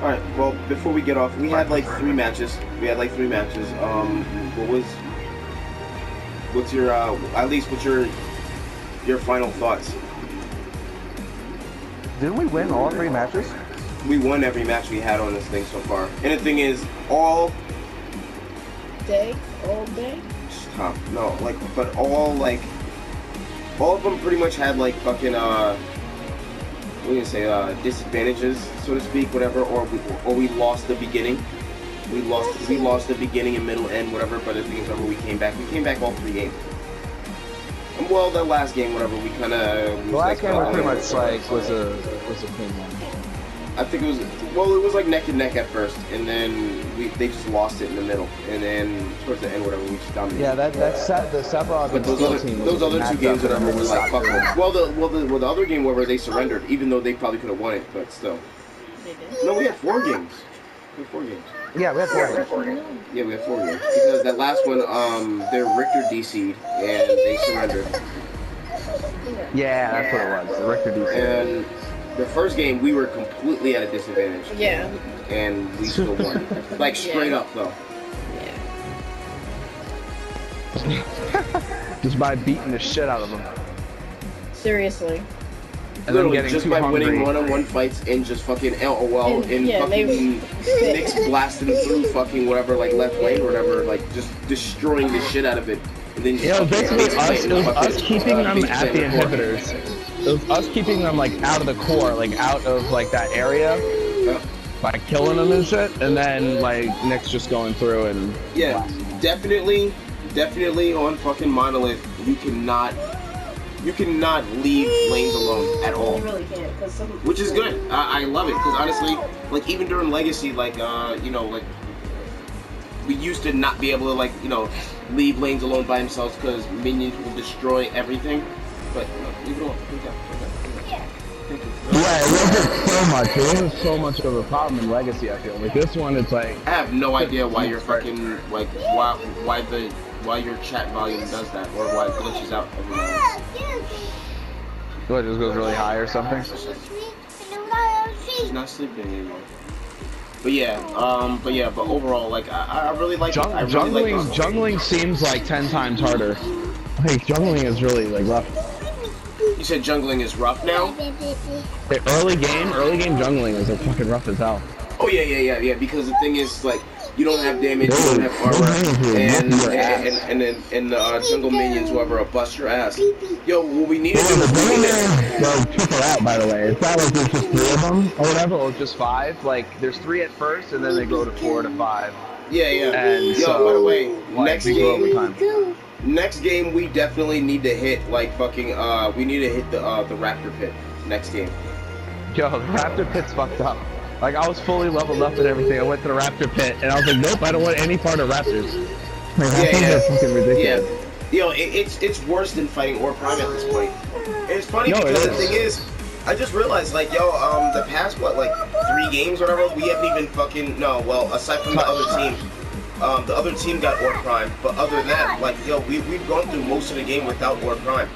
All right. Well, before we get off, we had like 3 matches. What's your at least what's your final thoughts? Didn't we win all 3 matches? We won every match we had on this thing so far. And the thing is, all day. stop. No, like, but all of them pretty much had like fucking what do you say, disadvantages, so to speak, whatever, or we lost the beginning. We lost the beginning and middle end, whatever. But the thing is, whenever we came back all 3 games. And well, the last game, whatever, we kind of. The last game was pretty much like was a clean one. I think it was like neck and neck at first, and then they just lost it in the middle, and then towards the end, whatever, we just dominated. Yeah, the Sephiroth. But those other 2 games, whatever, was like fuck them. Well, the other game, whatever, they surrendered, even though they probably could have won it, but still. They did. No, we had 4 games. Yeah, we had 4 games. Yeah, we had 4 games because that last one, their Richter DC'd and they surrendered. Yeah, that's what it was. The Richter DC. And the first game, we were completely at a disadvantage. Yeah. And we still won. Like, straight up, though. Yeah. Just by beating the shit out of them. Seriously. And then getting just too by hungry. winning one-on-one fights and just fucking LOL and yeah, fucking Nick's blasting through fucking whatever, like, left lane or whatever, like, just destroying the shit out of it. And then Yeah, it was basically us keeping them at the inhibitors. It was us keeping them like out of the core, like out of like that area, by killing them and shit, and then like Nick's just going through and yeah, definitely on fucking Monolith, you cannot leave lanes alone at all. You really can't, Which is good. I love it because honestly, like even during Legacy, like you know, like we used to not be able to like leave lanes alone by themselves because minions will destroy everything. But leave it alone. Yeah, it wasn't so much. It wasn't so much of a problem in Legacy. I feel like this one, it's like I have no idea why you're fucking like why your chat volume does that or why it glitches out every now and then. What, it just goes really high or something. She's not sleeping anymore. But overall, like I really like it. I really like jungling seems like 10 times harder. Like jungling is really like rough. You said jungling is rough now? The early game jungling is like fucking rough as hell. Oh yeah. Because the thing is, like, you don't have damage, you don't have armor, and the jungle minions, whoever, will bust your ass. Yo, what we need to do is Well, triple out, by the way. It's not like there's just 3 of them or whatever, or just 5. Like there's 3 at first, and then they go to 4 to 5. Yeah. And yo, so, by the way, like, next game we definitely need to hit like fucking we need to hit the raptor pit next game. Yo, the raptor pit's fucked up. Like I was fully leveled up and everything. I went to the raptor pit and I was like, nope, I don't want any part of raptors. Like, that's fucking ridiculous. Yeah. Yo, it's worse than fighting Or Prime at this point. And it's funny because the thing is, I just realized, like, yo, the past, what, like, 3 games or whatever, we haven't even fucking, no, well, aside from the other team, the other team got Or Prime, but other than that, like, yo, we've gone through most of the game without Or Prime.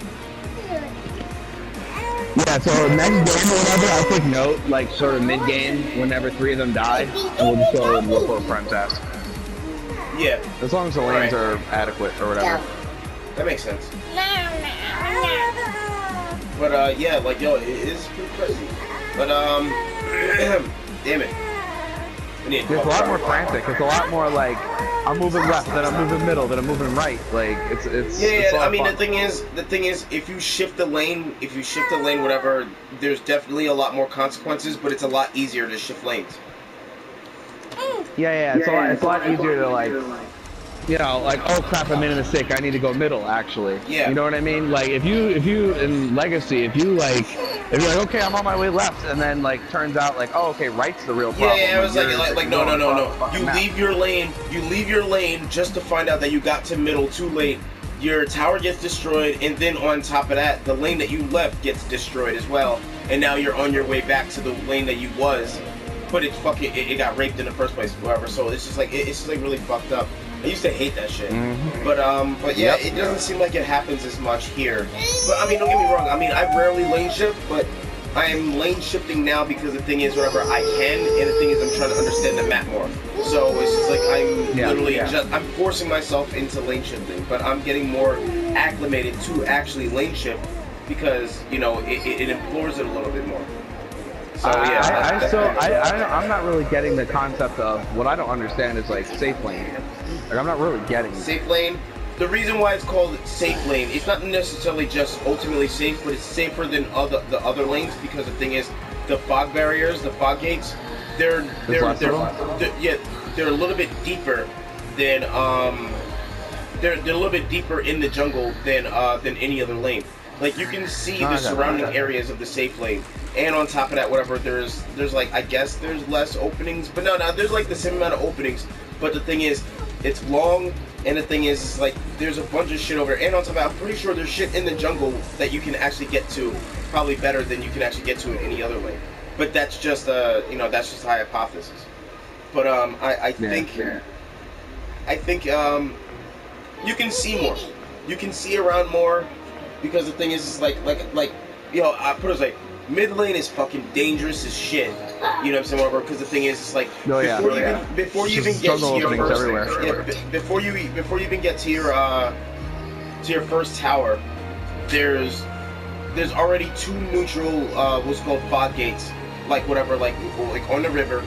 Yeah, so next game or whatever, I'll take note, like, sort of mid-game, whenever 3 of them die, and we'll just go and look for Prime's ass. Yeah. As long as the lanes are adequate or whatever. That makes sense. But, yeah, like, yo, it is pretty crazy. But, damn it. It's a lot more frantic. It's a lot more like, I'm moving left, then I'm moving middle, then I'm moving right. Like, it's yeah, I mean, fun. the thing is, if you shift the lane, whatever, there's definitely a lot more consequences, but it's a lot easier to shift lanes. Yeah, it's a lot easier to like, you know, like, oh crap, I made a mistake, I need to go middle, actually. Yeah. You know what I mean? Like, if you in Legacy, if you're like, okay, I'm on my way left, and then like turns out like, oh, okay, right's the real problem. Yeah, it was like no. You leave your lane just to find out that you got to middle too late. Your tower gets destroyed, and then on top of that, the lane that you left gets destroyed as well. And now you're on your way back to the lane that you was, but it got raped in the first place, whatever. So it's just like really fucked up. I used to hate that shit, but yeah, it doesn't seem like it happens as much here. But I mean, don't get me wrong. I mean, I rarely lane shift, but I am lane shifting now because the thing is, wherever I can, and the thing is, I'm trying to understand the map more. So it's just like I'm literally I'm forcing myself into lane shifting, but I'm getting more acclimated to actually lane shift because you know it implores it a little bit more. So yeah, I'm not really getting the concept of what I don't understand is like safe lane. Like I'm not really getting safe lane. The reason why it's called safe lane, it's not necessarily just ultimately safe, but it's safer than the other lanes because the thing is, the fog barriers, the fog gates, they're a little bit deeper than they're a little bit deeper in the jungle than any other lane. Like you can see the surrounding areas of the safe lane, and on top of that, whatever there's like I guess there's less openings, but no, there's like the same amount of openings. But the thing is, it's long. And the thing is, like, there's a bunch of shit over there. And on top of that, I'm pretty sure there's shit in the jungle that you can actually get to probably better than you can actually get to in any other lane. But that's just, you know, that's just a hypothesis. But, I think you can see more. You can see around more because the thing is, it's like, you know, I put it like, mid lane is fucking dangerous as shit. You know what I'm saying? Because the thing is, it's like before you even get to your first, before you even get to your first tower, there's already two neutral what's called fog gates, like whatever, like on the river,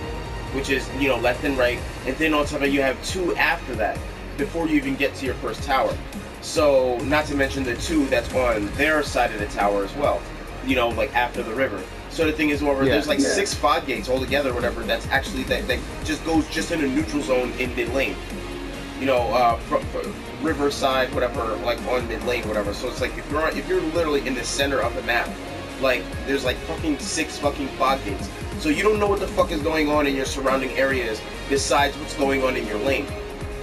which is you know left and right, and then on top of it you have two after that before you even get to your first tower. So not to mention the two that's on their side of the tower as well. You know, like after the river. So the thing is, whatever, there's like 6 fog gates altogether, whatever. That's actually that just goes just in a neutral zone in mid lane. You know, river side, whatever, like on mid lane, whatever. So it's like if you're literally in the center of the map, like there's like fucking 6 fucking fog gates. So you don't know what the fuck is going on in your surrounding areas besides what's going on in your lane.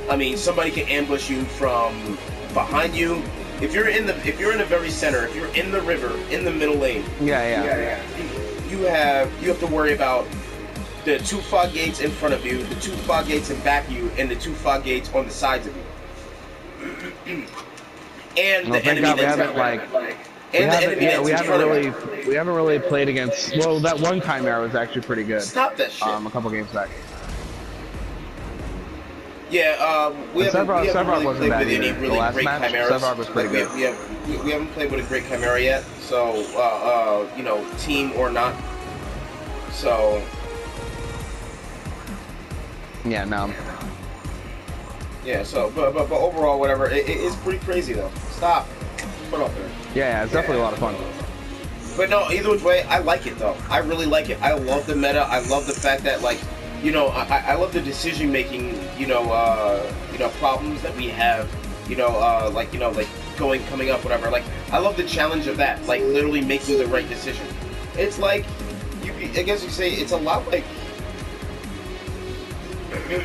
I mean, somebody can ambush you from behind you. If you're in the very center, if you're in the river, in the middle lane, you have to worry about the 2 fog gates in front of you, the 2 fog gates in back of you, and the 2 fog gates on the sides of you. And the enemy we haven't really played against. Well, that one Chimera was actually pretty good. Stop that shit. A couple games back. Yeah, we haven't really played with any really great chimeras. Sevarog was pretty good. We haven't played with a great chimera yet, so you know, team or not. So yeah, no. Yeah, so but overall, whatever, it is pretty crazy though. Stop. Put it up there. Yeah, it's definitely a lot of fun. But no, either which way, I like it though. I really like it. I love the meta. I love the fact that like. You know, I love the decision making, you know, problems that we have, like coming up, whatever. Like, I love the challenge of that, like literally making the right decision. It's like, I guess you say it's a lot like,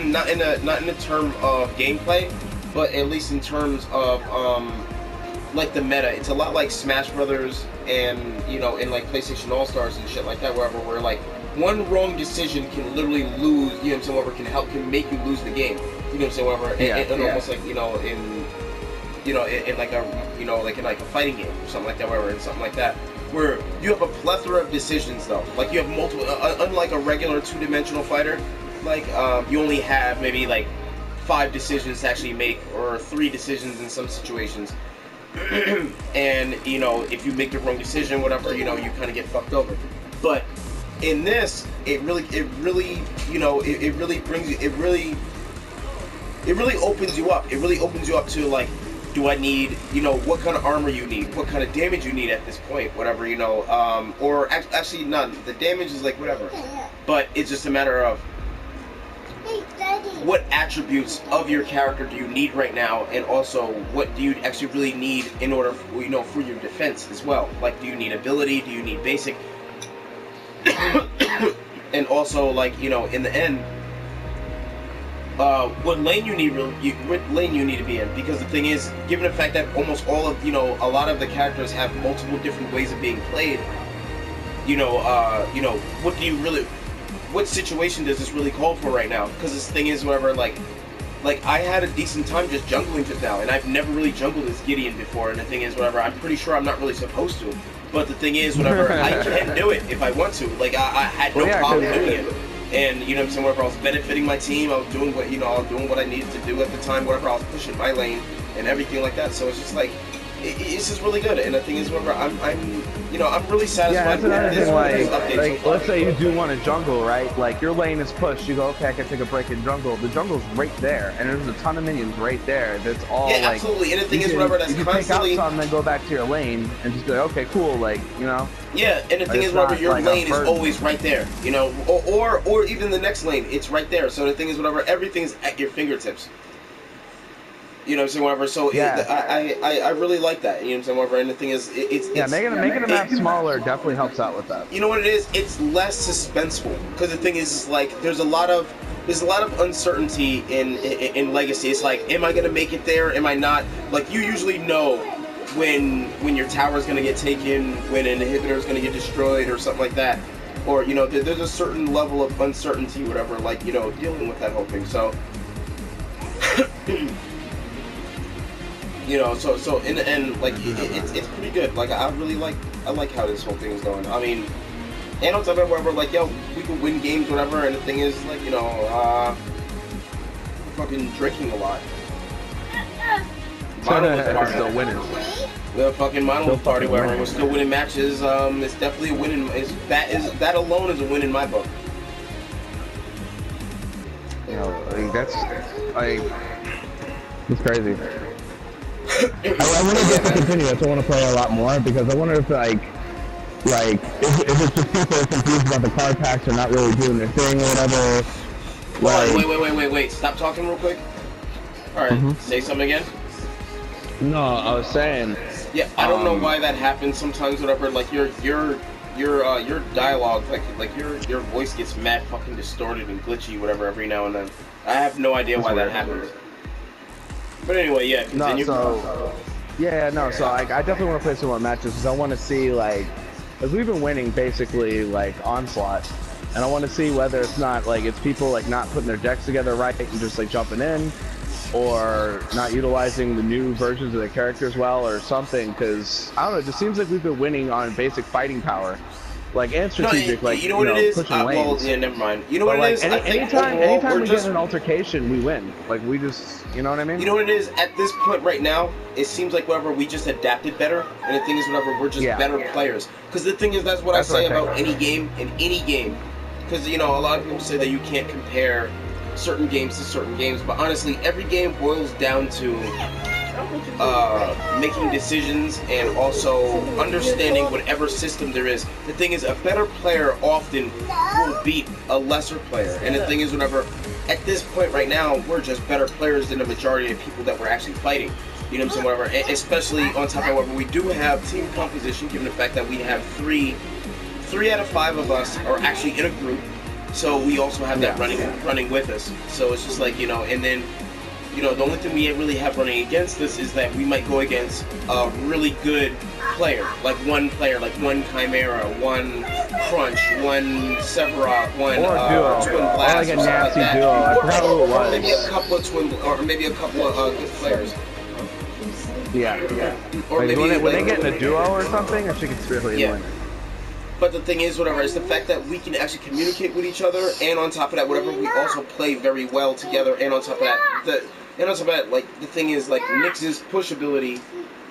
not in a term of gameplay, but at least in terms of like the meta. It's a lot like Smash Brothers and in like PlayStation All Stars and shit like that, wherever we're like. One wrong decision can literally lose, you know what I'm saying, can make you lose the game. You know what I'm saying, whatever. And almost like, in like a fighting game or something like that, whatever, and something like that. Where you have a plethora of decisions though. Like you have multiple, unlike a regular 2-dimensional fighter, like you only have maybe like 5 decisions to actually make, or 3 decisions in some situations. And, if you make the wrong decision, whatever, you kind of get fucked over. But in this, it really opens you up. It really opens you up to like, do I need, what kind of armor you need, what kind of damage you need at this point, whatever, or actually none. The damage is like whatever, but it's just a matter of what attributes of your character do you need right now, and also what do you actually really need in order, for your defense as well. Like, do you need ability? Do you need basic? And also, like, in the end, what lane you need to be in, because the thing is, given the fact that almost all of, a lot of the characters have multiple different ways of being played, what do you really, what situation does this really call for right now? Because this thing is, whatever, like I had a decent time just jungling just now, and I've never really jungled as Gideon before, and the thing is, whatever, I'm pretty sure I'm not really supposed to. But the thing is, whatever, I can do it if I want to. Like, I had no problem doing it. And, you know what I'm saying, whatever, I was benefiting my team, I was doing what, you know, I was doing what I needed to do at the time, whatever, I was pushing my lane and everything like that. So it's just like, it's just really good. And the thing is, whatever, I'm you know, I'm really satisfied with this. Like, let's say you do want to jungle, right? Like, your lane is pushed, you go, okay, I can take a break in jungle. The jungle's right there, and there's a ton of minions right there. That's all, yeah, like... absolutely. And the thing is, whatever, that's constantly... You can take out some and then go back to your lane and just be like, okay, cool, like, you know? Yeah, and the thing is, whatever, your lane is always right there, you know? Or even the next lane, it's right there. So the thing is, whatever, everything's at your fingertips. You know what I'm saying, whatever. So yeah. I really like that. You know what I'm saying, whatever. And the thing is, it's making a map smaller definitely helps out with that. You know what it is? It's less suspenseful because the thing is, like, there's a lot of uncertainty in Legacy. It's like, am I gonna make it there? Am I not? Like, you usually know when your tower is gonna get taken, when an inhibitor is gonna get destroyed, or something like that. Or, you know, there's a certain level of uncertainty, whatever. Like, you know, dealing with that whole thing. So. You know, so in the end, like, it's pretty good. Like, I like how this whole thing is going. I mean, and on top of it, where we're like, yo, we can win games, whatever, and the thing is, like, you know, we're fucking drinking a lot. Monolith party. Still winning. The fucking Monolith party, where we're still winning matches. It's definitely a win. That alone is a win in my book. You know, like, that's it's crazy. I want to get to continue. I still want to play a lot more because I wonder if if it's just people confused about the card packs or not really doing their thing or whatever. Like, wait. Stop talking real quick. All right, Say something again. No, I was saying. Yeah, I don't know why that happens sometimes. Whatever, like your dialogue, like your voice gets mad fucking distorted and glitchy, whatever, every now and then. I have no idea why that happens. But anyway, yeah, continue. So I definitely want to play some more matches because I want to see, like, because we've been winning basically, like, Onslaught, and I want to see whether it's not, like, it's people, like, not putting their decks together right and just, like, jumping in, or not utilizing the new versions of the characters well, or something, because, I don't know, it just seems like we've been winning on basic fighting power. Like, and strategic, you know what it is? Pushing lanes. Well, yeah, never mind. You know what it is? Anytime we get in an altercation, we win. Like, we just, you know what I mean? You know what it is? At this point right now, it seems like whatever, we just adapted better, and the thing is, whatever, we're just better players. Because the thing is, that's what I say about any game, in any game. Because, you know, a lot of people say that you can't compare certain games to certain games, but honestly, every game boils down to making decisions and also understanding whatever system there is. The thing is, a better player often will beat a lesser player, and the thing is, whenever at this point right now, we're just better players than the majority of people that we're actually fighting. You know what I'm saying? Whatever, especially on top of whatever, we do have team composition, given the fact that we have three out of 5 of us are actually in a group. So we also have that running with us. So it's just like, you know, and then, you know, the only thing we really have running against us is that we might go against a really good player, like one Chimera, one Crunch, one Sephiroth, one Twin Blast, or like a nasty duo. I forgot who it was. Maybe a couple of good players. Yeah. Or like, maybe when they get in a duo or something, I think it's really annoying. But the thing is, whatever, it's the fact that we can actually communicate with each other, and on top of that, whatever, we also play very well together, and on top of that, like, the thing is, like, Nyx's push ability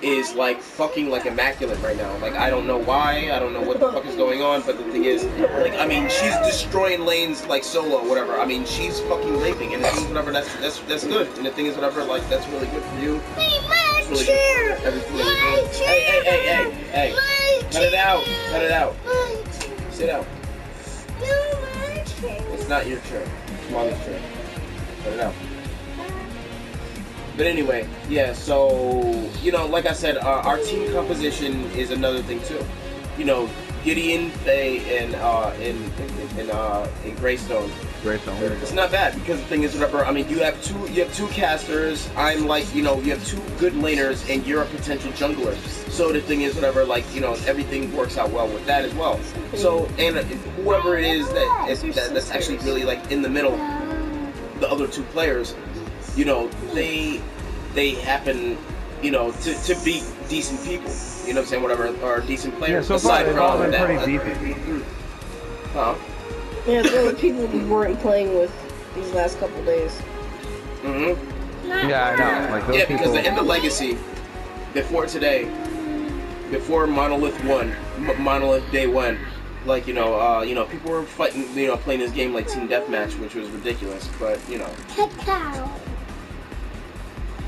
is, like, fucking, like, immaculate right now. Like, I don't know why, I don't know what the fuck is going on, but the thing is, like, I mean, she's destroying lanes, like, solo, whatever. I mean, she's fucking raping, and the thing is, whatever, that's good. And the thing is, whatever, like, that's really good for you. It's really good for everything that you're doing. Hey. Cut it out. Sit down. It's not your turn. It's Molly's turn. Cut it out. But anyway, yeah, so, you know, like I said, our team composition is another thing too. You know, Gideon, Faye, and Greystone. It's not bad because the thing is, whatever. I mean, you have two casters. I'm like, you know, you have 2 good laners, and you're a potential jungler. So the thing is, whatever, like, you know, everything works out well with that as well. So, and whoever it is that's actually really like in the middle, the other 2 players, you know, they happen, you know, to be decent people. you know what I'm saying, whatever, are decent Yeah, players. so far they've all been that. pretty beefy. Huh? Yeah, it's the people we weren't playing with these last couple days. Yeah, I know. Like those Because the end of Legacy, before today, before Monolith 1, Monolith Day 1, like, people were fighting, playing this game like Team Deathmatch, which was ridiculous, but,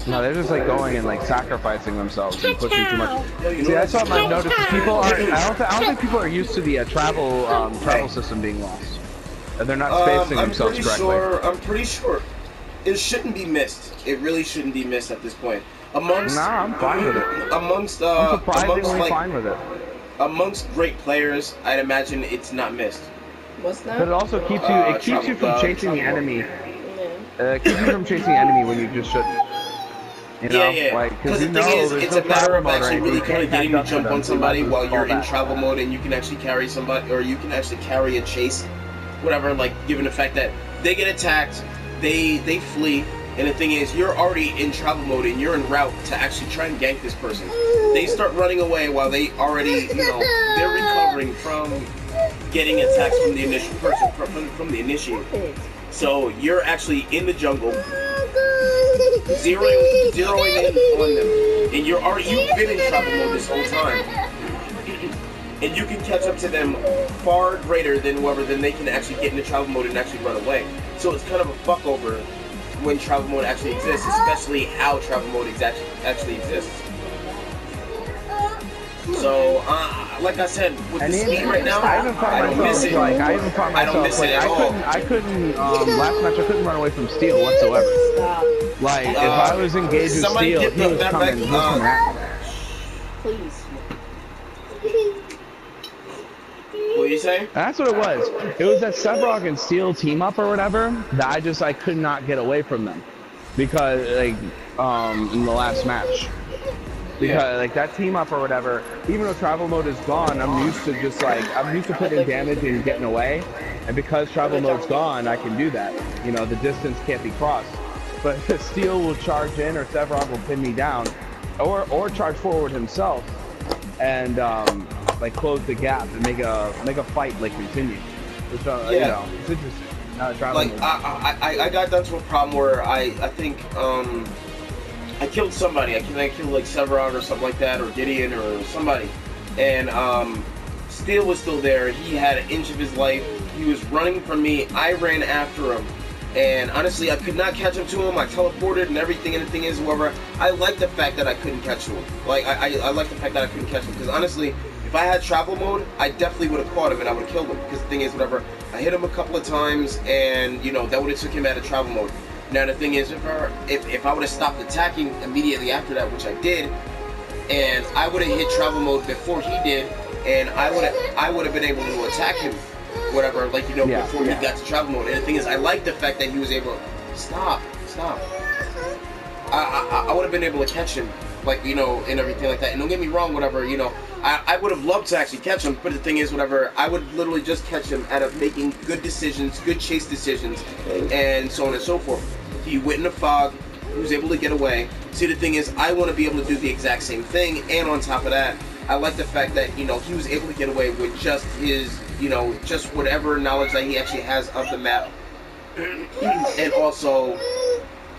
No, they're just like going and like sacrificing themselves and pushing too much. See, that's something I've noticed. People aren't. I don't think people are used to the travel system being lost, and they're not spacing themselves correctly. I'm pretty sure it shouldn't be missed. It really shouldn't be missed at this point. I'm fine with it. I'm surprisingly fine with it. Amongst great players, I'd imagine it's not missed. What's that? But it also keeps you. It keeps you from chasing the enemy. It keeps you from chasing the enemy when you just shouldn't. You know, yeah. Because the thing is, it's a matter of actually really kind of getting to jump on somebody while you're in travel mode, and you can actually carry somebody, or you can actually carry a chase, whatever. Like, given the fact that they get attacked, they flee, and the thing is, you're already in travel mode and you're en route to actually try and gank this person. They start running away while they already, they're recovering from getting attacks from the initial person, from the initiator. So you're actually in the jungle, zeroing in on them, and you've been in travel mode this whole time, and you can catch up to them far greater than then they can actually get into travel mode and actually run away. So it's kind of a fuck over when travel mode actually exists, especially how travel mode actually exists. So, like I said, with the speed right now, I don't miss it. I even found myself, I don't miss it at all. I couldn't, last match I couldn't run away from Steel whatsoever. Like, if I was engaged with Steel, he was coming at me. Please. What are you saying? That's what it was. It was that Sevrog and Steel team up or whatever that I could not get away from them. Because, like, in the last match. Because like that team up or whatever, even though travel mode is gone, I'm used to putting damage and getting away, and because travel mode's gone, I can do that. The distance can't be crossed. But Steel will charge in, or Sevrog will pin me down, or charge forward himself, and like close the gap and make a fight like continue. Which it's interesting. Like I got down to a problem where I think I killed somebody. I killed like Sevrog or something like that, or Gideon or somebody. And Steel was still there. He had an inch of his life. He was running from me. I ran after him. And honestly, I could not catch up to him. I teleported and everything. And the thing is, however, I like the fact that I couldn't catch him. Like, I like the fact that I couldn't catch him. Because honestly, if I had travel mode, I definitely would have caught him and I would have killed him. Because the thing is, whatever, I hit him a couple of times and, that would have took him out of travel mode. Now the thing is, if I would have stopped attacking immediately after that, which I did, and I would have hit travel mode before he did, and I would have been able to attack him, whatever, like before he got to travel mode. And the thing is, I like the fact that he was able to stop. I would have been able to catch him, like and everything like that. And don't get me wrong, whatever, I would have loved to actually catch him, but the thing is, whatever, I would literally just catch him out of making good decisions, good chase decisions, and so on and so forth. He went in a fog, he was able to get away. See, the thing is, I want to be able to do the exact same thing, and on top of that, I like the fact that, he was able to get away with just his, just whatever knowledge that he actually has of the map. And also,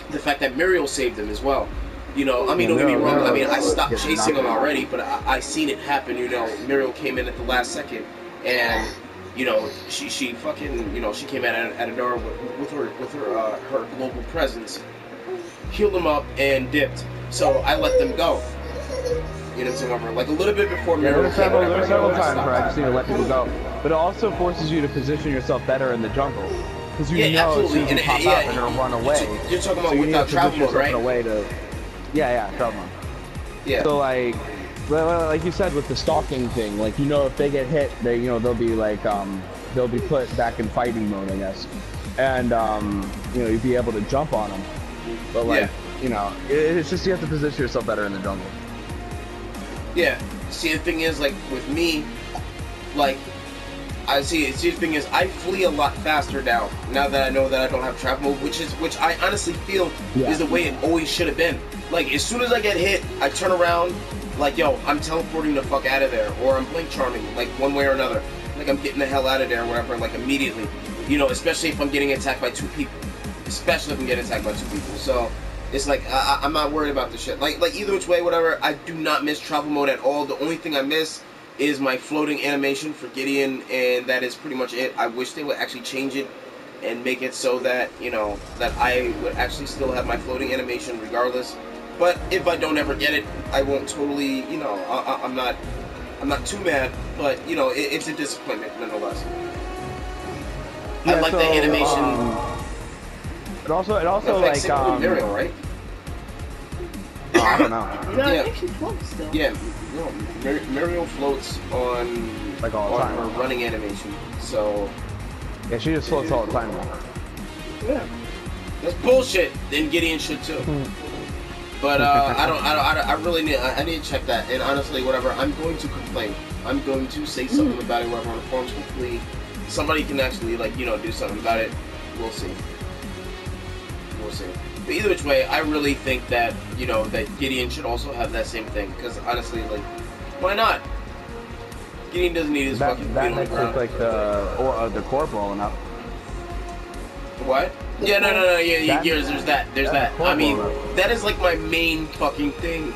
the fact that Muriel saved him as well. Don't get me wrong, I stopped chasing him already, but I seen it happen, Muriel came in at the last second, and, she fucking, she came at a door with her global presence, healed him up, and dipped. So I let them go. Like a little bit before Muriel came in. There are several times where I just need to let people go. But it also forces you to position yourself better in the jungle. Because absolutely. As soon as you pop out, they're going to run away. You're talking about without travel mode, right? Yeah, travel mode. Yeah. So like you said with the stalking thing, like if they get hit, they they'll be like they'll be put back in fighting mode, I guess, and you'd be able to jump on them. But like it's just you have to position yourself better in the jungle. Yeah. See, the thing is, like with me, like the thing is, I flee a lot faster now that I know that I don't have travel mode, which I honestly feel is the way it always should have been. Like, as soon as I get hit, I turn around, Like, yo, I'm teleporting the fuck out of there, or I'm blink charming, like one way or another. Like, I'm getting the hell out of there, or whatever, like immediately. You know, especially if I'm getting attacked by 2 people. Especially if I'm getting attacked by 2 people. So, it's like, I'm not worried about this shit. Like either which way, whatever, I do not miss travel mode at all. The only thing I miss is my floating animation for Gideon, and that is pretty much it. I wish they would actually change it and make it so that, you know, that I would actually still have my floating animation regardless. But if I don't ever get it, I won't totally, you know, I'm not too mad, but, you know, it's a disappointment nonetheless. Yeah, I like the animation. It also like Muriel, right? Oh, I don't know. No, it actually floats still. Yeah, no, Muriel floats on like all the time. Her running animation. So yeah, she just floats all the time now. Yeah. That's bullshit. Then Gideon should too. But I really need to check that. And honestly, whatever, I'm going to complain. I'm going to say something about it, whatever, on the forums. Hopefully, somebody can actually, like, you know, do something about it. We'll see. We'll see. But either which way, I really think that, you know, that Gideon should also have that same thing. Because honestly, like, why not? Gideon doesn't need his fucking that makes it like the core blowing up. What? Yeah, no, yeah, there's that. I mean, that is like my main fucking thing,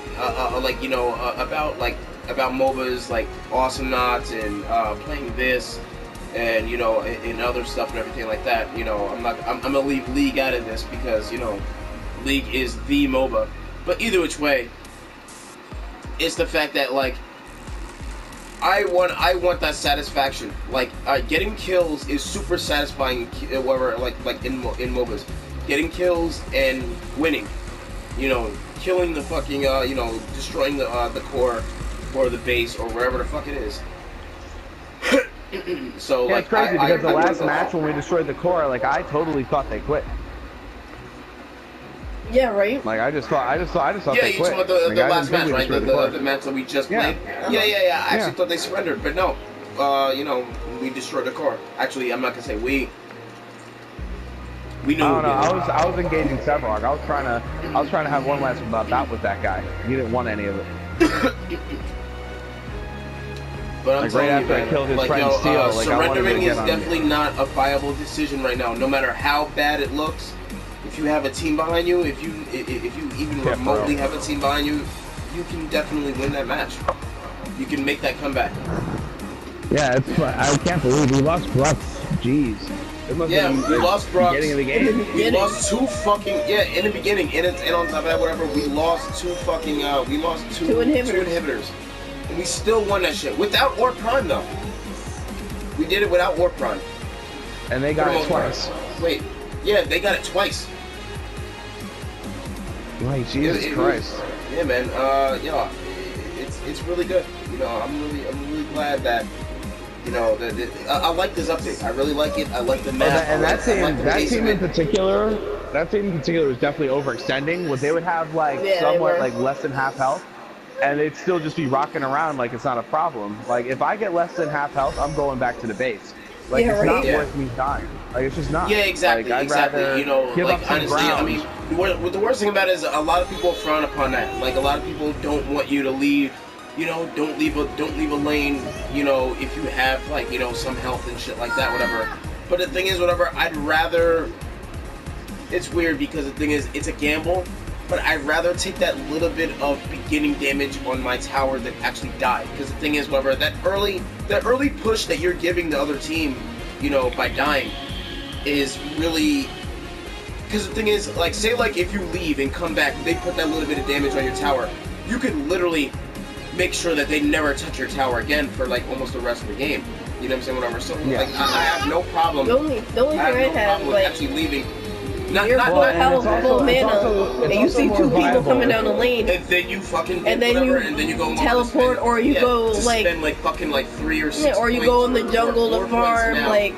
like, you know, about MOBAs, like Awesome Knots and playing this, and, you know, and other stuff and everything like that. You know, I'm gonna leave League out of this because, you know, League is the MOBA. But either which way, it's the fact that, like, I want that satisfaction. Like, getting kills is super satisfying. Whatever, like in MOBAs, getting kills and winning. You know, killing the fucking you know, destroying the core or the base or wherever the fuck it is. So yeah, like, it's crazy because the last match when we destroyed the core, like, I totally thought they quit. Yeah, right. Like, I just thought they quit. Yeah, you talking about the last match, right? The match that we just played. Yeah. I actually thought they surrendered, but no. You know, we destroyed the core. Actually, I'm not gonna say we. We knew. I don't know. I was engaging Sevarog. I was trying to have one last bout with that guy. He didn't want any of it. But I'm like, telling right you, after man, I killed his like, friend Steel, like, surrendering is on definitely not a viable decision right now. No matter how bad it looks, if you have a team behind you, if you even remotely have a team behind you, you can definitely win that match. You can make that comeback. Yeah, I can't believe we lost Brux. Jeez. Yeah, we lost Brux. Beginning of the game. We lost 2 fucking in the beginning, and on top of that, whatever, we lost 2 fucking two inhibitors. And we still won that shit without Warp Prime though. We did it without Warp Prime. And they got it twice. Wait, yeah, they got it twice. Right, Jesus Christ. Yeah, man. Yeah, it's really good. You know, I'm really glad that, you know, I like this update. I really like it. I like the map. And that team in particular is definitely overextending. What they would have, like, somewhat like less than half health, and they'd still just be rocking around like it's not a problem. Like, if I get less than half health, I'm going back to the base. Like, it's not worth me dying. Like, it's just not. Yeah, exactly. Like, Exactly. You know, give like, up some honestly, ground. I mean, the worst thing about it is a lot of people frown upon that. Like, a lot of people don't want you to leave. You know, don't leave a lane. You know, if you have, like, you know, some health and shit like that, whatever. But the thing is, whatever, I'd rather. It's weird because the thing is, it's a gamble. But I'd rather take that little bit of beginning damage on my tower than actually die. Because the thing is, whatever, that early push that you're giving the other team, you know, by dying, is really. Because the thing is, like, say, like, if you leave and come back, they put that little bit of damage on your tower, you could literally make sure that they never touch your tower again for, like, almost the rest of the game. You know what I'm saying? Whatever. So, like, I have no problem. The only thing I have, like, actually leaving. You're full health, full mana, and you see 2 people coming down the lane, and then you fucking and then you go teleport, or you go like spend like fucking like 3 or 6. Yeah, or you go in the jungle to farm, like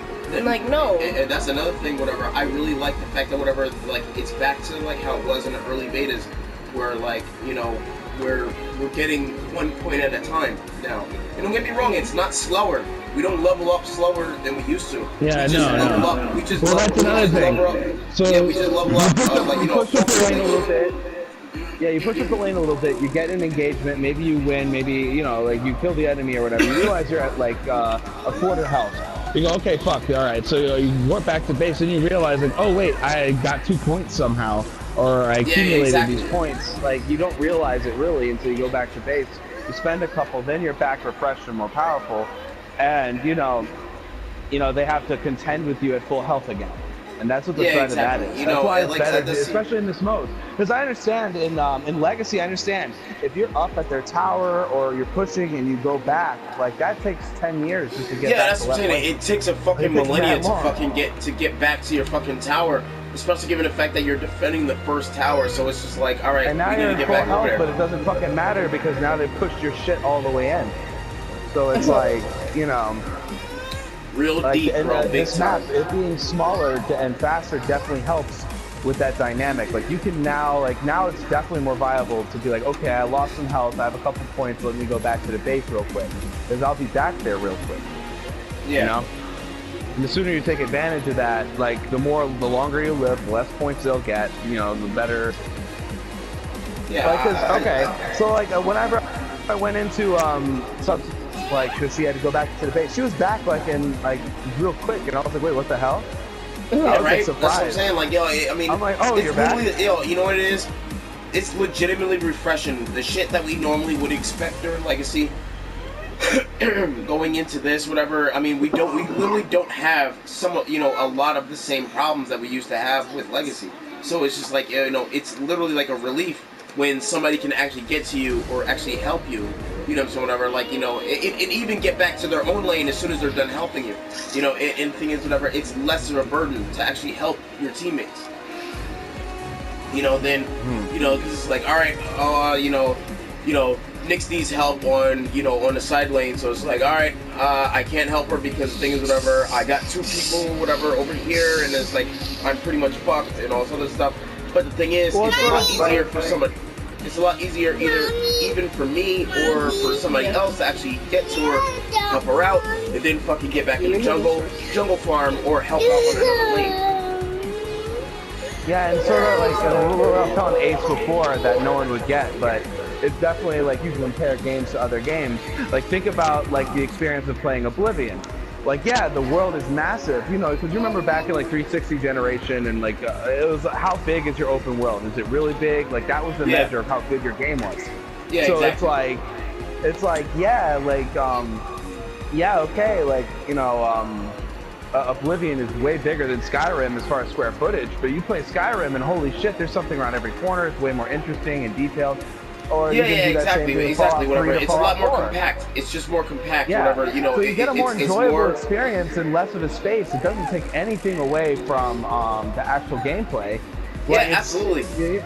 no. And that's another thing. Whatever. I really like the fact that whatever, like, it's back to like how it was in the early betas, where, like, you know, we're getting 1 point at a time now. And don't get me wrong, it's not slower. We don't level up slower than we used to. Yeah, we just level up. We just that's another thing. So yeah, we just level up. Like, you know, push up the lane a little bit. Yeah, you push up the lane a little bit, you get an engagement, maybe you win, maybe, you know, like you kill the enemy or whatever. You realize you're at like a quarter health. You go, okay, fuck, all right. So you warp back to base and you realize like, oh wait, I got 2 points somehow, or I accumulated these points. Like you don't realize it really until you go back to base. You spend a couple, then you're back refreshed and more powerful, and you know they have to contend with you at full health again. And that's what the threat of that is. That's why it's better, especially in this mode. Because I understand in Legacy, I understand if you're up at their tower or you're pushing and you go back, like that takes 10 years just to get back. Yeah, that's what I'm saying. It takes a fucking millennia to fucking get back to your fucking tower, especially given the fact that you're defending the first tower. So it's just like, all right, and now we need to get back over there. But it doesn't fucking matter because now they've pushed your shit all the way in. So it's like, you know. Real deep, bro, big this map, it being smaller and faster definitely helps with that dynamic. Like you can now it's definitely more viable to be like, okay, I lost some health, I have a couple points, let me go back to the base real quick, because I'll be back there real quick. Yeah. You know? And the sooner you take advantage of that, like the longer you live, the less points they'll get, you know, the better. Yeah. Like, so like whenever I went into like, because she had to go back to the base. She was back, like, in, like, real quick, and I was like, wait, what the hell? Yeah, right? That's what I'm saying. Like, yo, I mean, I'm like, oh, you're back? Yo, you know what it is? It's legitimately refreshing. The shit that we normally would expect during Legacy, going into this, whatever, I mean, we literally don't have a lot of the same problems that we used to have with Legacy. So it's just like, you know, it's literally like a relief when somebody can actually get to you or actually help you, you know, so whatever, like, you know, and even get back to their own lane as soon as they're done helping you, you know, and the thing is, whatever, it's less of a burden to actually help your teammates, you know, then, you know, this is like, all right, you know, Nyx needs help on, you know, on the side lane, so it's like, all right, I can't help her because the thing is, whatever, I got 2 people, whatever, over here, and it's like, I'm pretty much fucked, and all this other stuff. But the thing is, it's a lot easier for somebody. It's a lot easier even for me or for somebody else to actually get to her, help her out, and then fucking get back in the jungle farm, or help out on another lane. Yeah, and sort of like we were telling Ace before that no one would get, but it's definitely like you can compare games to other games. Like think about like the experience of playing Oblivion. Like, yeah, the world is massive, you know, because you remember back in, like, 360 generation, and, like, it was, how big is your open world? Is it really big? Like, that was the measure of how big your game was. Yeah, so exactly. it's like, yeah, like, yeah, okay, like, you know, Oblivion is way bigger than Skyrim as far as square footage, but you play Skyrim, and holy shit, there's something around every corner, it's way more interesting and detailed. Or exactly, whatever. It's a lot more compact. It's just more compact, whatever, you know. So you get a more enjoyable experience in less of a space. It doesn't take anything away from the actual gameplay. Yeah, absolutely.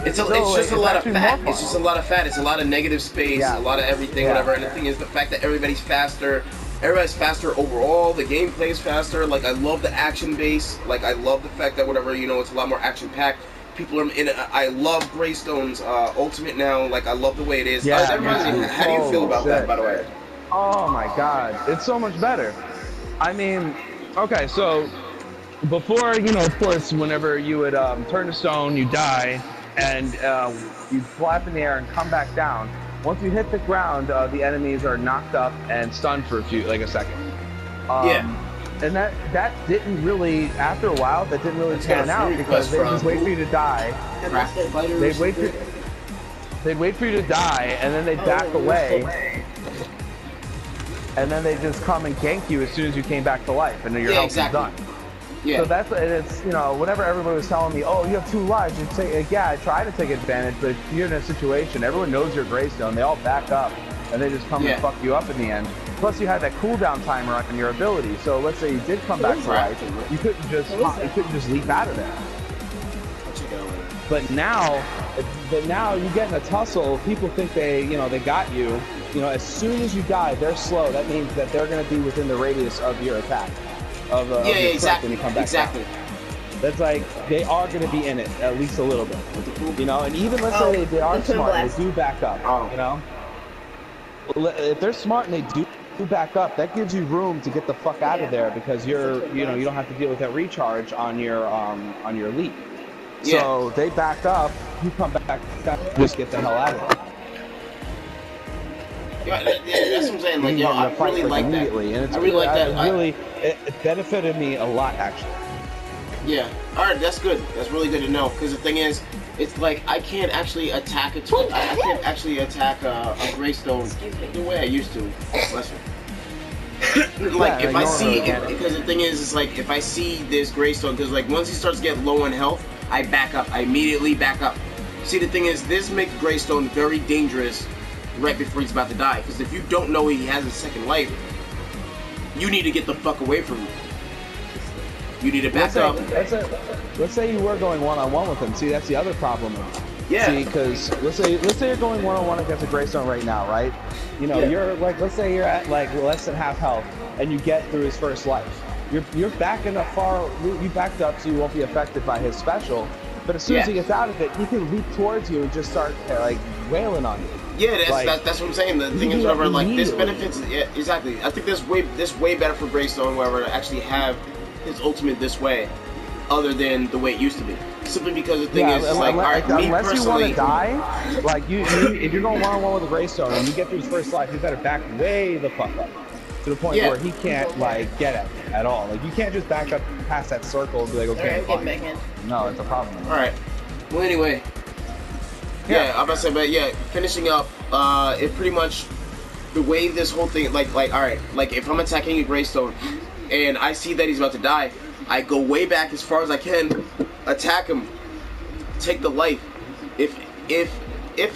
It's just a lot of fat. It's just a lot of fat. It's a lot of negative space, a lot of everything, whatever. And the thing is, the fact that everybody's faster. Everybody's faster overall. The gameplay is faster. Like, I love the action base. Like, I love the fact that whatever, you know, it's a lot more action-packed. People are in it. I love Greystone's Ultimate now. Like, I love the way it is. Yeah, how do you feel about that, by the way? Oh my god, it's so much better. I mean, okay, so before, you know, of course, whenever you would turn to stone, you die, and you fly up in the air and come back down. Once you hit the ground, the enemies are knocked up and stunned for a second. And that didn't really, after a while, that didn't really pan out because they just wait for you to die. They'd wait for you to die, and then they'd back away. And then they just come and gank you as soon as you came back to life, and then your health is done. Yeah. So it's, you know, whenever everybody was telling me, oh, you have 2 lives, you'd say, yeah, I try to take advantage, but if you're in a situation, everyone knows you're Greystone, they all back up, and they just come and fuck you up in the end. Plus, you had that cooldown timer on your ability, so let's say you did come back to life, you couldn't just leap out of there. But now you get in a tussle, people think they got you. You know, as soon as you die, they're slow. That means that they're going to be within the radius of your attack. Exactly. When you come back down. That's like, they are going to be in it, at least a little bit. You know, and even let's say they are smart and they do back up, you know? If they're smart and they do back up, that gives you room to get the fuck out of there because you don't have to deal with that recharge on your leap. So they backed up, you come back, just get the hell out of it. Yeah, that's what I'm saying. Like, yo, I really like that. And it's I really like that. It benefited me a lot, actually. Yeah. All right, that's good. That's really good to know. Because the thing is, it's like I can't actually attack a Greystone the way I used to. Bless you. Like if I see, because the thing is, it's like if I see this Greystone, because like once he starts to get low on health, I back up. I immediately back up. See, the thing is, this makes Greystone very dangerous right before he's about to die. Because if you don't know he has a second life, you need to get the fuck away from him. You need to back up. Let's say you were going one-on-one with him. See, that's the other problem. Yeah. See, because let's say you're going one-on-one against a Greystone right now, right? You know, you're like, let's say you're at like less than half health, and you get through his first life. You're backing up far. You backed up, so you won't be affected by his special. But as soon as he gets out of it, he can leap towards you and just start like wailing on you. Yeah, that's what I'm saying. The thing is, whatever, like this benefits. Yeah, exactly. I think this way better for Greystone, wherever to actually have his ultimate this way, other than the way it used to be. Simply because the thing is, like, alright, me unless personally, you want to die, like if you're going one-on-one with a Greystone and you get through his first life, you better back way the fuck up to the point where he can't like get at all. Like you can't just back up past that circle and be like, okay, fine. No, it's a problem. All right. Well, anyway. Yeah, I'm about to say, but yeah, finishing up, it pretty much, the way this whole thing, like, alright, like, if I'm attacking a Greystone, and I see that he's about to die, I go way back as far as I can, attack him, take the life. If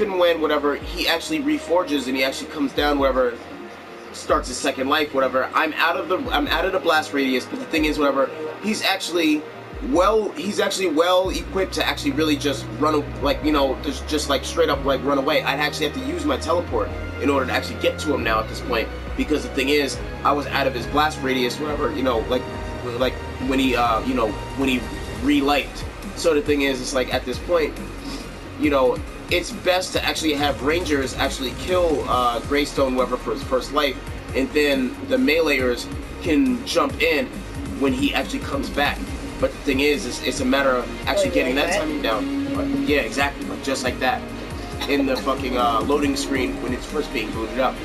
and when, whatever, he actually reforges and he actually comes down, whatever, starts his second life, whatever, I'm out of the blast radius, but the thing is, whatever, he's actually well equipped to actually really just run, like, you know, just like straight up like run away. I'd actually have to use my teleport in order to actually get to him now at this point, because the thing is, I was out of his blast radius, whatever, you know, like when he you know, when he relight. So the thing is, it's like at this point, you know, it's best to actually have Rangers actually kill Greystone, whoever, for his first life, and then the meleeers can jump in when he actually comes back. But the thing is, it's a matter of actually getting that timing down. But yeah, exactly, like just like that, in the fucking loading screen when it's first being booted up.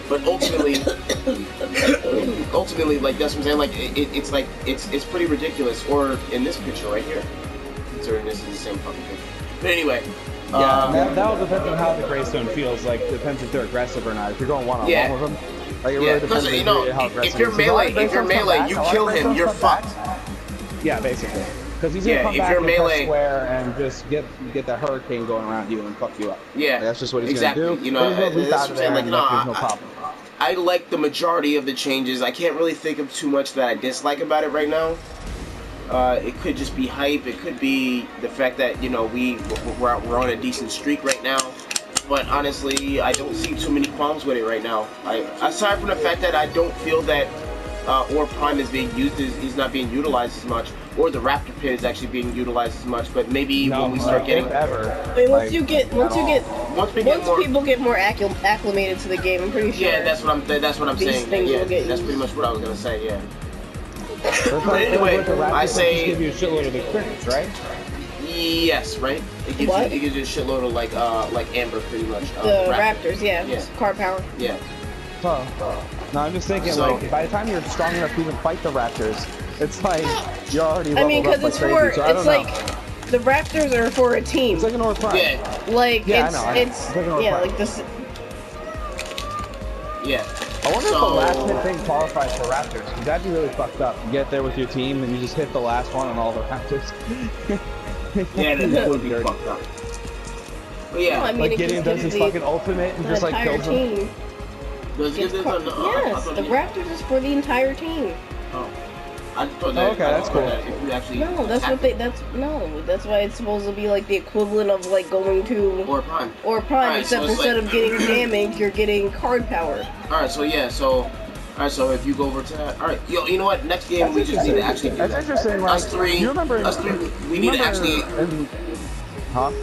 But ultimately, like that's what I'm saying. Like it's like it's pretty ridiculous. Or in this picture right here, considering this is the same fucking picture. But anyway. Yeah, that'll depend on how the Greystone feels. Like, depends if they're aggressive or not. If you're going one-on-one with them, like, it really depends on how aggressive. If you're melee, you kill him, you're fucked. Yeah, basically. Because he's gonna come back and press square and just get that hurricane going around you and fuck you up. Yeah, like, that's just what he's gonna do. You know, that's what I'm saying. Like, no problem. I like the majority of the changes. I can't really think of too much that I dislike about it right now. It could just be hype. It could be the fact that, you know, we're on a decent streak right now. But honestly, I don't see too many problems with it right now. Aside from the fact that I don't feel that Orb Prime is being used, is not being utilized as much, or the Raptor Pit is actually being utilized as much. But maybe when we start getting, once people get more acclimated to the game, I'm pretty sure. Yeah, that's what I'm saying. Yeah, that's pretty much what I was gonna say. Yeah. But anyway, I say give you a shitload of experience, right? Yes, right. It gives you a shitload of like Amber, pretty much. The Raptors, yeah. Card power. Yeah. No, I'm just thinking, like, by the time you're strong enough to even fight the Raptors, it's like you're already leveled up like crazy. So it's like the Raptors are for a team. It's like an Orb Prime. Yeah. Like it's like this. Yeah. I wonder if the last hit thing qualifies for Raptors, because that'd be really fucked up. You get there with your team and you just hit the last one on all the Raptors. Yeah, that would be fucked up. But yeah, no, I mean, like Gideon does his fucking ultimate and just like kills them. Yes, the Raptors is for the entire team. Oh. I thought that, okay, that's cool. No, that's what that's why it's supposed to be like the equivalent of like going to Orb Prime. Right, except so instead of getting damage, you're getting card power. Alright, so yeah, so if you go over to that, alright, you know what? Next game we just need to actually do that. That's interesting. Like, us three, we need to actually. Huh?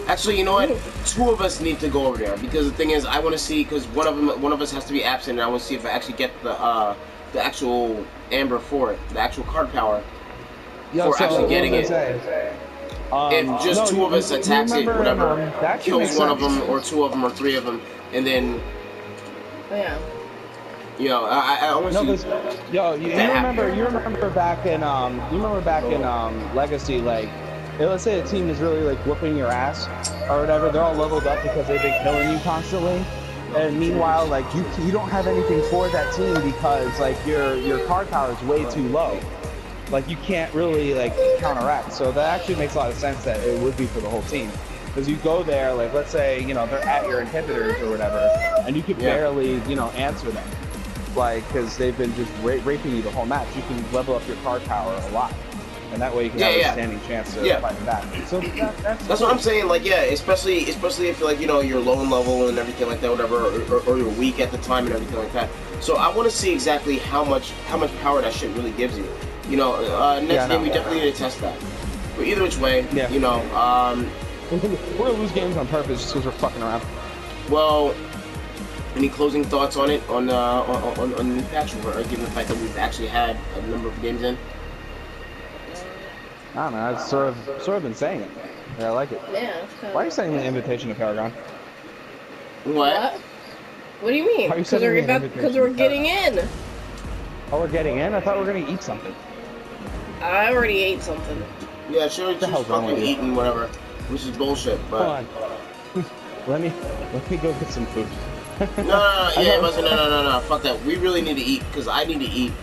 Actually, you know what? Two of us need to go over there, because the thing is, I want to see, because one of us has to be absent, and I want to see if I actually get the actual Amber for it, the actual card power, for actually getting it. if just two of us attacks it, whatever, kills one of them, or two of them, or three of them, and then. Yeah. You know, I want to see. Yo, you remember back in Legacy, like, let's say a team is really like whooping your ass or whatever. They're all leveled up because they've been killing you constantly. And meanwhile, like you don't have anything for that team because like your card power is way too low. Like you can't really like counteract. So that actually makes a lot of sense that it would be for the whole team. Because you go there, like let's say they're at your inhibitors or whatever, and you could barely answer them. Like, because they've been just raping you the whole match, you can level up your card power a lot, and that way you can have a standing chance to fight them back. So that's what I'm saying. Like, especially if like you're low in level and everything like that, whatever, or you're weak at the time and everything like that. So I want to see exactly how much power that shit really gives you. Next game we definitely need to test that. But either which way, we're gonna lose games on purpose just because we're fucking around. Well. Any closing thoughts on it, on the new patch, or given the fact that we've actually had a number of games in? I don't know. I've sort of been saying it. Yeah, I like it. Yeah. Why are you sending the invitation to Paragon? What? What do you mean? Because we're getting in. Oh, we're getting in? I thought we were gonna eat something. I already ate something. Yeah, sure. Just fucking eating whatever, which is bullshit. But hold on. let me go get some food. No, fuck that. We really need to eat, because I need to eat.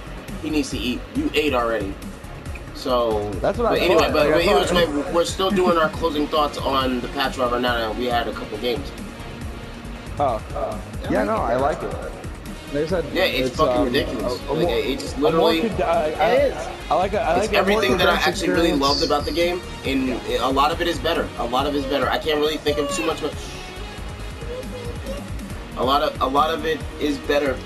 He needs to eat. You ate already. So, that's what we're still doing our closing thoughts on the patch right now that we had a couple games. Yeah, no, I like it. They said it's fucking ridiculous. It's literally... It is. I like everything that I actually really loved about the game, and a lot of it is better. I can't really think of too much. A lot of it is better,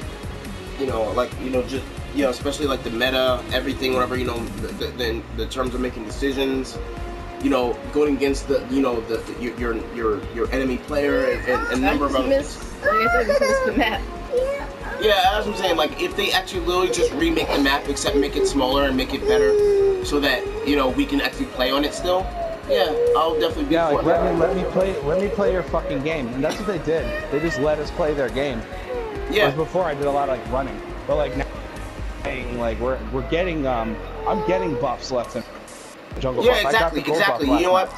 especially like the meta, everything, whatever, the terms of making decisions, going against your enemy player and a number of other things. Like I said, just missed the map. Yeah, that's what I'm saying. Like, if they actually literally just remake the map, except make it smaller and make it better, so that we can actually play on it still. Yeah, I'll definitely be for it. Let me play your fucking game, and that's what they did. They just let us play their game. Yeah. Whereas before I did a lot of running, but now, we're getting I'm getting buffs left and jungle. Yeah, exactly. You know what?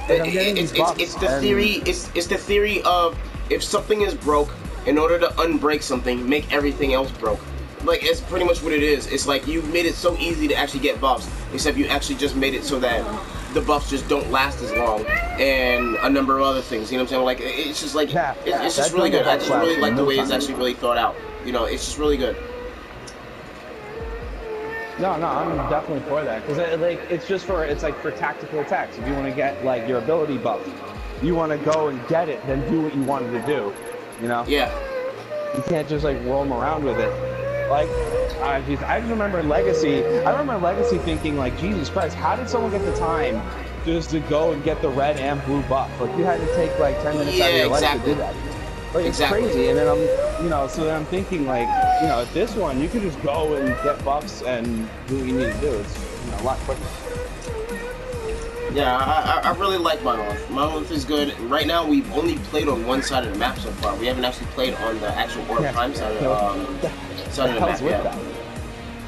It's the theory. It's the theory of if something is broke, in order to unbreak something, make everything else broke. Like, it's pretty much what it is. It's like you made it so easy to actually get buffs, except you actually just made it so that the buffs just don't last as long, and a number of other things. You know what I'm saying? Like, it's just like it's just really good. I just really like the way it's actually really thought out. It's just really good. No, I'm definitely for that, because it's like for tactical attacks. If you want to get like your ability buff, you want to go and get it, then do what you wanted to do. Yeah. You can't just like roam around with it. Like, I just remember Legacy. I remember Legacy thinking like, Jesus Christ, how did someone get the time just to go and get the red and blue buff? Like, you had to take like 10 minutes out of your life to do that. Like, it's crazy. And then so then I'm thinking like, this one you can just go and get buffs and do what you need to do. It's a lot quicker. Yeah, I really like Monolith. Monolith is good. Right now, we've only played on one side of the map so far. We haven't actually played on the actual Orb Prime side of the map yet.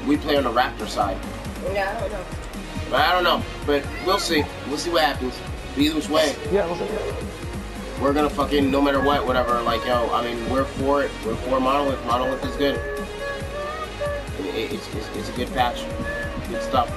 We play on the Raptor side. Yeah, I don't know. But I don't know. But we'll see. We'll see what happens. But either which way. Yeah, we'll see. We're gonna fucking, no matter what, whatever. Like, we're for it. We're for Monolith. Monolith is good. It's a good patch. Good stuff.